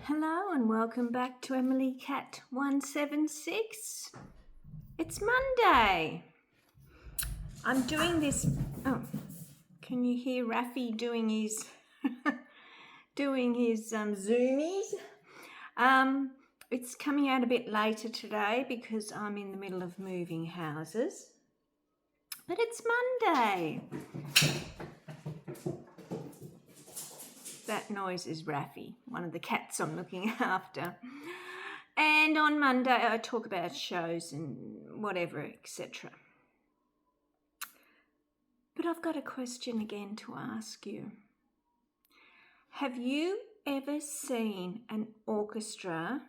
Hello and welcome back to Emily Cat 176. It's Monday. I'm doing this. Oh, can you hear Rafi doing his zoomies? It's coming out a bit later today because I'm in the middle of moving houses. But it's Monday. That noise is Rafi, one of the cats I'm looking after. And on Monday, I talk about shows and whatever, etc. But I've got a question again to ask you. Have you ever seen an orchestra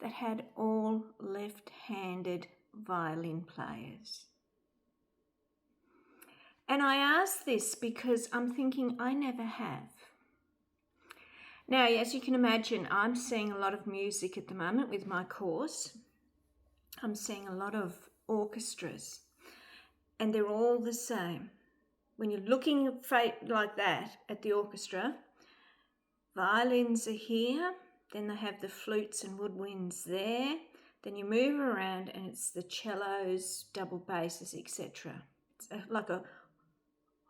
that had all left-handed violin players? And I ask this because I'm thinking I never have. Now, as you can imagine, I'm seeing a lot of music at the moment with my course. I'm seeing a lot of orchestras, and they're all the same. When you're looking like that at the orchestra, violins are here, then they have the flutes and woodwinds there, then you move around and it's the cellos, double basses, etc. It's like a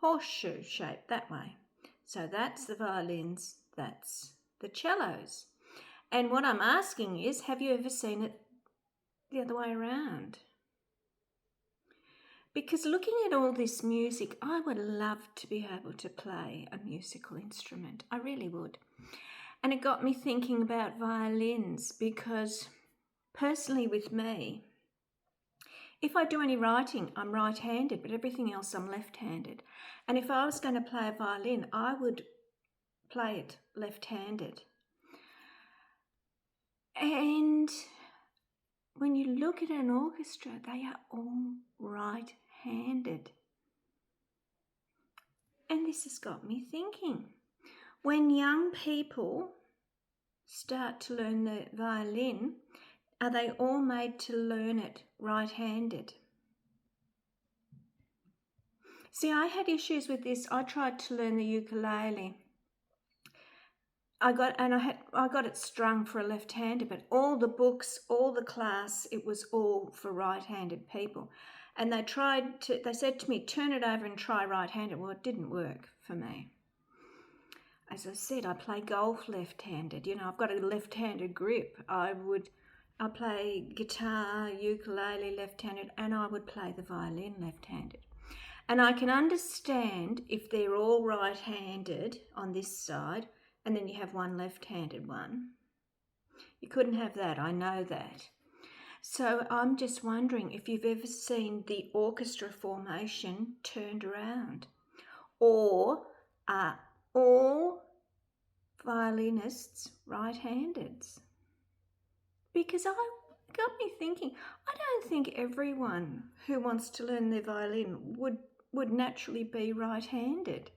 horseshoe shape that way. So that's the violins, that's the cellos. And what I'm asking is, have you ever seen it the other way around? Because looking at all this music, I would love to be able to play a musical instrument. I really would. And it got me thinking about violins because personally with me, if I do any writing, I'm right-handed, but everything else I'm left-handed. And if I was going to play a violin, I would play it left-handed. And when you look at an orchestra, they are all right-handed. And this has got me thinking. When young people start to learn the violin, are they all made to learn it right-handed? See, I had issues with this. I tried to learn the ukulele. I got it strung for a left-hander, but all the books, all the class, it was all for right-handed people. And they said to me, turn it over and try right-handed. Well, it didn't work for me. As I said, I play golf left-handed. You know, I've got a left-handed grip. I play guitar, ukulele left-handed, and I would play the violin left-handed. And I can understand if they're all right-handed on this side, and then you have one left-handed one. You couldn't have that, I know that. So I'm just wondering if you've ever seen the orchestra formation turned around, or are all violinists right-handed? Because it got me thinking, I don't think everyone who wants to learn the violin would naturally be right-handed.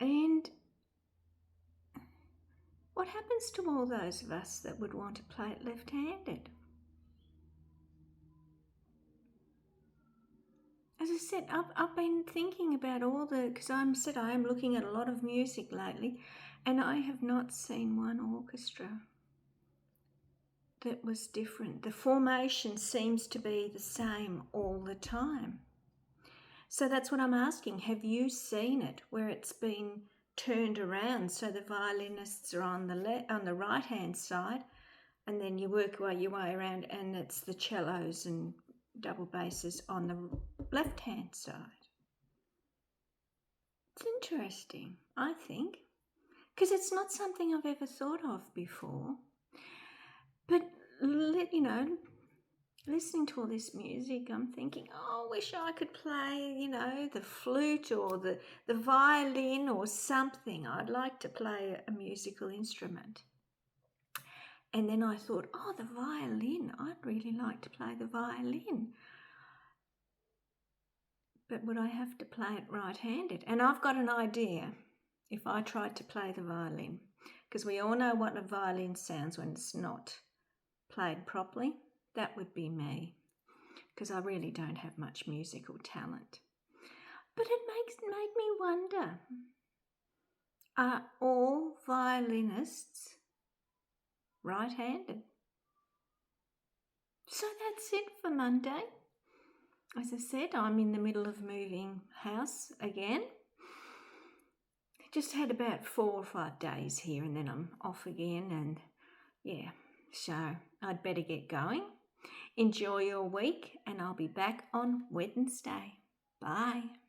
And what happens to all those of us that would want to play it left-handed? As I said, I've been thinking about because I am looking at a lot of music lately, and I have not seen one orchestra that was different. The formation seems to be the same all the time. So that's what I'm asking. Have you seen it where it's been turned around so the violinists are on the right-hand side, and then you work your way around and it's the cellos and double basses on the left-hand side? It's interesting, I think, because it's not something I've ever thought of before. But, listening to all this music, I'm thinking, I wish I could play, the flute or the violin or something. I'd like to play a musical instrument. And then I thought, the violin, I'd really like to play the violin. But would I have to play it right-handed? And I've got an idea if I tried to play the violin, because we all know what a violin sounds when it's not played properly. That would be me, because I really don't have much musical talent. But it made me wonder, are all violinists right-handed. So that's it for Monday. As I said, I'm in the middle of moving house again. Just had about 4 or 5 days here and then I'm off again, and yeah, so I'd better get going. Enjoy your week, and I'll be back on Wednesday. Bye.